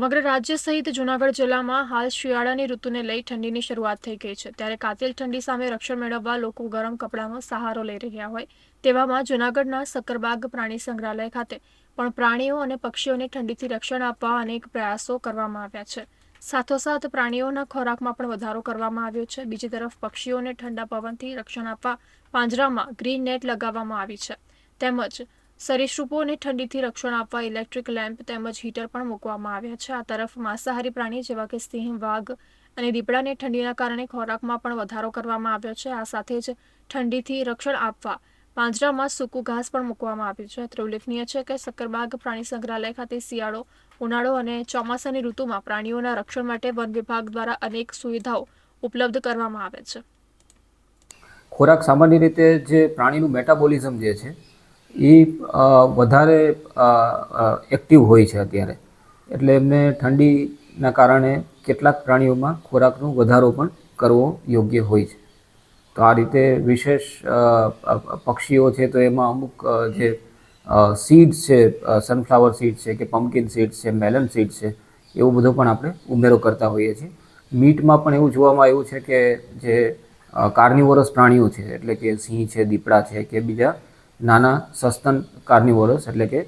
સમગ્ર રાજ્ય સહિત જૂનાગઢ જિલ્લામાં હાલ શિયાળાની ઋતુને લઈ ઠંડીની શરૂઆત થઈ ગઈ છે. ત્યારે કાતિલ ઠંડી સામે રક્ષણ મેળવવા લોકો ગરમ કપડાનો સહારો લઈ રહ્યા હોય તેવામાં જૂનાગઢના સક્કરબાગ પ્રાણી સંગ્રહાલય ખાતે પણ પ્રાણીઓ અને પક્ષીઓને ઠંડીથી રક્ષણ આપવા અનેક પ્રયાસો કરવામાં આવ્યા છે. સાથોસાથ પ્રાણીઓના ખોરાકમાં પણ વધારો કરવામાં આવ્યો છે. બીજી તરફ પક્ષીઓને ઠંડા પવનથી રક્ષણ આપવા પાંજરામાં ગ્રીન નેટ લગાવવામાં આવી છે. તેમજ સરીસૃપોને ઠંડીથી રક્ષણ આપવા ઇલેક્ટ્રિક લેમ્પ તેમજ હીટર પણ મૂકવામાં આવ્યા છે. આ તરફ માંસાહારી પ્રાણી જેવા કે સિંહ, વાઘ અને દીપડાને ઠંડીના કારણે ખોરાકમાં પણ વધારો કરવામાં આવ્યો છે. આ સાથે જ ઠંડીથી રક્ષણ આપવા પાંજરામાં સૂકું ઘાસ પણ મૂકવામાં આવ્યું છે. અત્રે ઉલ્લેખનીય છે કે સક્કરબાગ પ્રાણી સંગ્રહાલય ખાતે શિયાળો, ઉનાળો અને ચોમાસાની ઋતુમાં પ્રાણીઓના રક્ષણ માટે વન વિભાગ દ્વારા અનેક સુવિધાઓ ઉપલબ્ધ કરવામાં આવે છે. ખોરાક સામાન્ય રીતે જે પ્રાણીનું મેટાબોલિઝમ જે છે એ વધારે એક્ટિવ હોય છે અત્યારે, એટલે એમને ઠંડીના કારણે કેટલાક પ્રાણીઓમાં ખોરાકનો વધારો પણ કરવો યોગ્ય હોય છે. તો આ રીતે વિશેષ પક્ષીઓ છે તો એમાં અમુક જે સીડ્સ છે, સનફ્લાવર સીડ્સ છે કે પમ્પકિન સીડ્સ છે, મેલન સીડ્સ છે, એવું બધું પણ આપણે ઉમેરો કરતા હોઈએ છીએ. મીટમાં પણ એવું જોવામાં આવ્યું છે કે જે કાર્નિવોરસ પ્રાણીઓ છે, એટલે કે સિંહ છે, દીપડા છે કે બીજા નાના સસ્તન કાર્નિવોરસ એટલે કે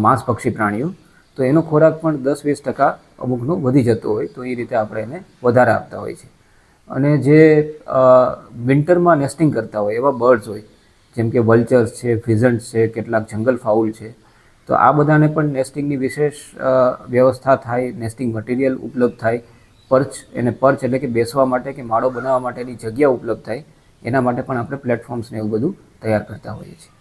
માંસભક્ષી પ્રાણીઓ, તો એનો ખોરાક પણ 10-20% અમુકનો વધી જતો હોય, તો એ રીતે આપણે એને વધારે આપતા હોય છે. અને જે વિન્ટરમાં નેસ્ટિંગ કરતા હોય એવા બર્ડ્સ હોય, જેમ કે વલ્ચર્સ છે, ફિઝન્ટ્સ છે, કેટલાક જંગલ ફાઉલ છે, તો આ બધાને પણ નેસ્ટિંગની વિશેષ વ્યવસ્થા થાય, નેસ્ટિંગ મટીરિયલ ઉપલબ્ધ થાય, પર્ચ એટલે કે બેસવા માટે કે માળો બનાવવા માટેની જગ્યા ઉપલબ્ધ થાય, એના માટે પણ આપણે પ્લેટફોર્મ્સને એવું બધું તૈયાર કરતા હોઈએ છીએ.